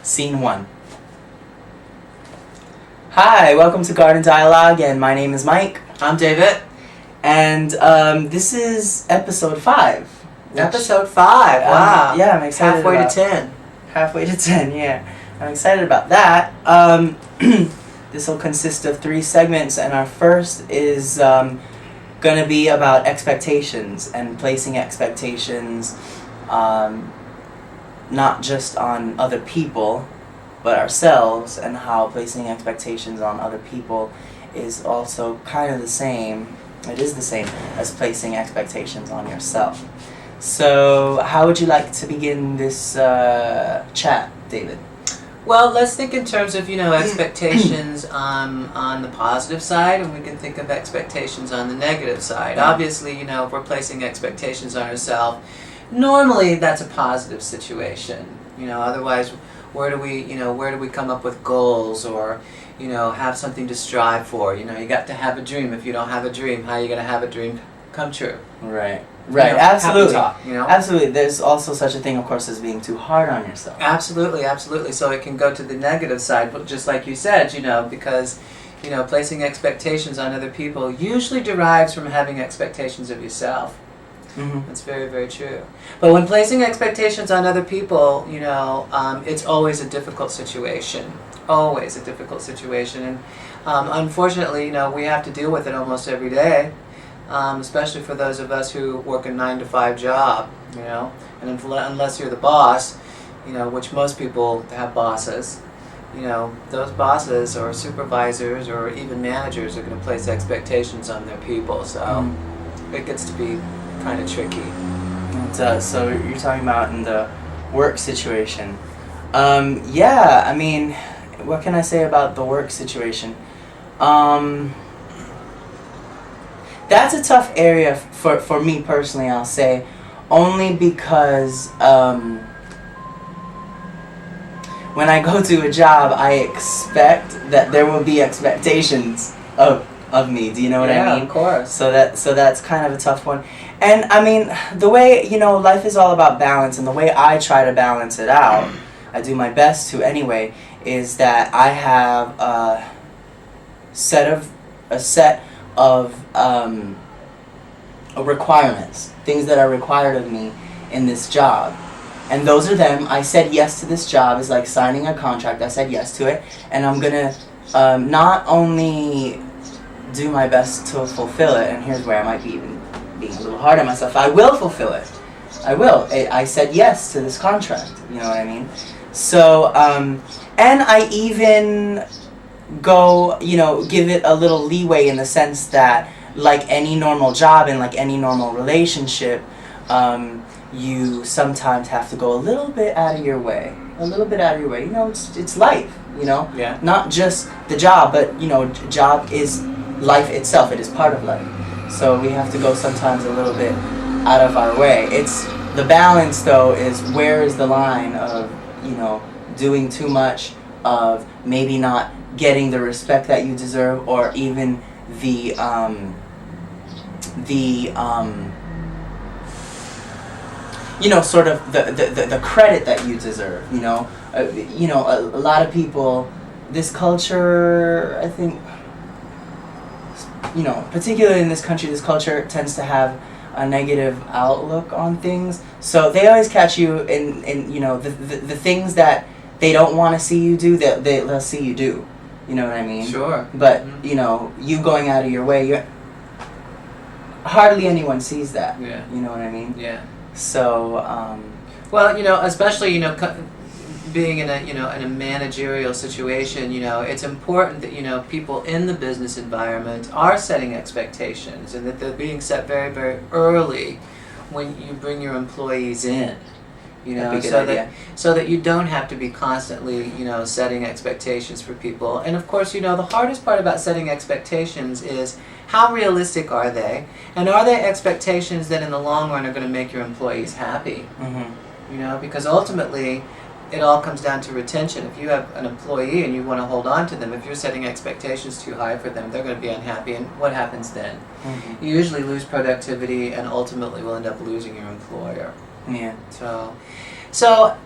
Scene 1. Hi, welcome to Garden Dialogue, and my name is Mike. I'm David. And this is episode 5. Episode 5, wow. Yeah, I'm excited Halfway about to 10. Halfway to 10, yeah. I'm excited about that. This will consist of 3 segments, and our first is going to be about expectations and placing expectations not just on other people, but ourselves, and how placing expectations on other people is also kind of the same. It is the same as placing expectations on yourself. So, how would you like to begin this chat, David? Well, let's think in terms of, expectations on the positive side, and we can think of expectations on the negative side. Obviously, if we're placing expectations on ourselves, normally that's a positive situation. Otherwise, where do we come up with goals or, have something to strive for? You got to have a dream. If you don't have a dream, how are you going to have a dream come true? Right. Right, absolutely. Talk, Absolutely. There's also such a thing, of course, as being too hard on yourself. Absolutely, absolutely. So it can go to the negative side, but just like you said, because, placing expectations on other people usually derives from having expectations of yourself. Mm-hmm. That's very, very true. But when placing expectations on other people, it's always a difficult situation. Always a difficult situation. And unfortunately, we have to deal with it almost every day. Especially for those of us who work a 9-to-5 job, and unless you're the boss, which most people have bosses, those bosses or supervisors or even managers are going to place expectations on their people, so it gets to be kind of tricky. It does. So you're talking about in the work situation. Yeah, I mean, what can I say about the work situation? That's a tough area for me personally, I'll say, only because when I go to a job, I expect that there will be expectations of me. Do you know what I mean? Yeah, of course. So that's kind of a tough one. And I mean, the way, life is all about balance, and the way I try to balance it out, I do my best to anyway, is that I have a set of requirements, things that are required of me in this job. And those are them. I said yes to this job. It's like signing a contract. I said yes to it. And I'm going to not only do my best to fulfill it, and here's where I might be even being a little hard on myself. I will fulfill it. I will. I said yes to this contract. You know what I mean? So, and I even go, give it a little leeway in the sense that, like any normal job and like any normal relationship, you sometimes have to go a little bit out of your way. A little bit out of your way. It's life, Yeah. Not just the job, but, job is life itself. It is part of life. So we have to go sometimes a little bit out of our way. It's the balance, though, is where is the line of, doing too much, of maybe not getting the respect that you deserve, or even the sort of the credit that you deserve. A lot of people, this culture, I think, particularly in this country, this culture tends to have a negative outlook on things. So they always catch you in the things that they don't want to see you do, they'll see you do. You know what I mean? Sure. But, you going out of your way, hardly anyone sees that. Yeah. You know what I mean? Yeah. So, well, especially, being in a managerial situation, it's important that, people in the business environment are setting expectations, and that they're being set very, very early when you bring your employees in. So that you don't have to be constantly, setting expectations for people. And of course, the hardest part about setting expectations is how realistic are they? And are they expectations that in the long run are going to make your employees happy? mm-hmm. Because ultimately, it all comes down to retention. If you have an employee and you want to hold on to them, if you're setting expectations too high for them, they're going to be unhappy. And what happens then? Mm-hmm. You usually lose productivity and ultimately will end up losing your employer. Yeah. So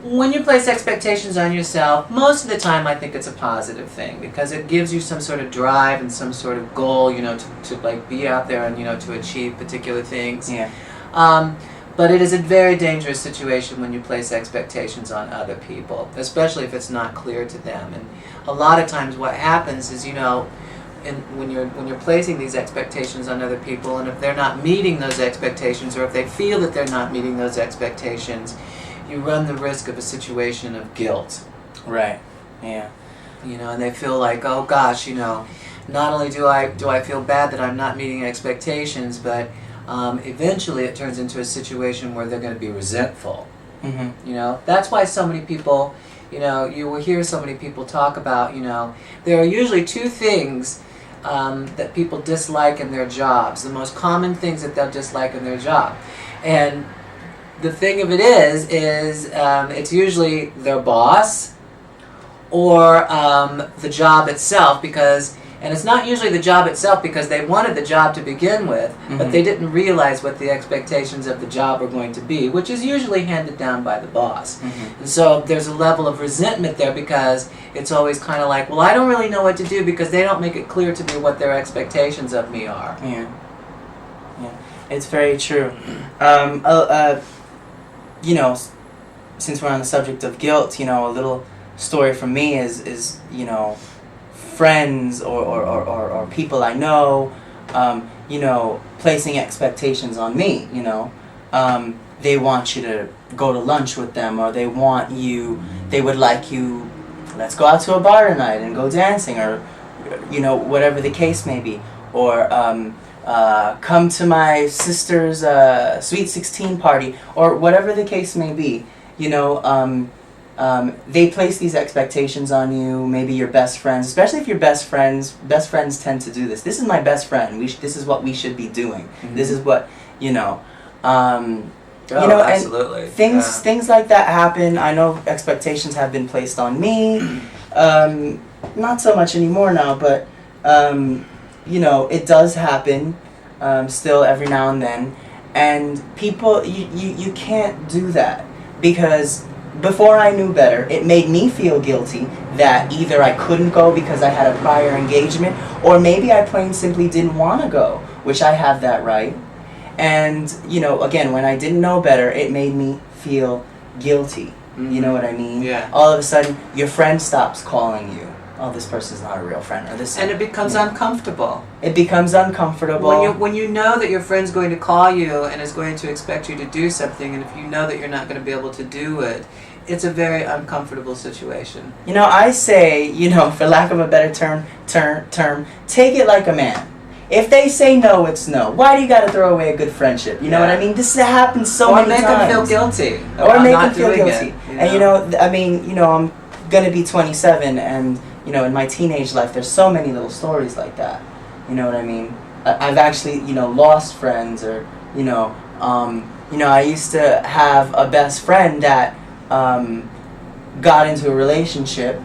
When you place expectations on yourself, most of the time I think it's a positive thing because it gives you some sort of drive and some sort of goal, to like be out there and, to achieve particular things. Yeah. But it is a very dangerous situation when you place expectations on other people, especially if it's not clear to them. And a lot of times what happens is, when you're placing these expectations on other people, and if they're not meeting those expectations, or if they feel that they're not meeting those expectations, you run the risk of a situation of guilt. Right. Yeah. And they feel like, oh gosh, not only do I feel bad that I'm not meeting expectations, but eventually it turns into a situation where they're going to be resentful. Mm-hmm. That's why so many people, you will hear so many people talk about, there are usually two things that people dislike in their jobs, the most common things that they'll dislike in their job. And the thing of it is it's usually their boss or the job itself, and it's not usually the job itself because they wanted the job to begin with, mm-hmm. but they didn't realize what the expectations of the job are going to be, which is usually handed down by the boss. Mm-hmm. And so there's a level of resentment there because it's always kind of like, well, I don't really know what to do because they don't make it clear to me what their expectations of me are. Yeah. It's very true. Since we're on the subject of guilt, a little story from me is friends or people I know, placing expectations on me, they want you to go to lunch with them, or they would like you, let's go out to a bar tonight and go dancing, or, whatever the case may be, or, come to my sister's Sweet 16 party, or whatever the case may be. They place these expectations on you. Maybe your best friends, especially if your best friends tend to do this. This is my best friend. This is what we should be doing. Mm-hmm. This is what absolutely. And things like that happen. I know expectations have been placed on me. Not so much anymore now, but it does happen still every now and then. And people, you can't do that, because before I knew better, it made me feel guilty that either I couldn't go because I had a prior engagement, or maybe I plain simply didn't want to go, which I have that right. And, again, when I didn't know better, it made me feel guilty. Mm-hmm. You know what I mean? Yeah. All of a sudden, your friend stops calling you. Oh, this person's not a real friend. Or this. And it becomes uncomfortable. It becomes uncomfortable. When you know that your friend's going to call you and is going to expect you to do something, and if you know that you're not going to be able to do it, it's a very uncomfortable situation. I say, for lack of a better term, take it like a man. If they say no, it's no. Why do you got to throw away a good friendship? You know what I mean? This happens so many times. Or make them feel guilty. Or make them feel guilty. And I'm going to be 27, and, in my teenage life, there's so many little stories like that. You know what I mean? I've actually, lost friends, or, I used to have a best friend that got into a relationship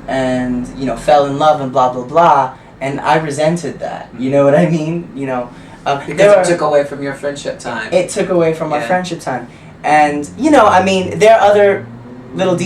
and, fell in love and blah, blah, blah. And I resented that. You know what I mean? Because it took away from your friendship time. It took away from our friendship time. And, there are other little details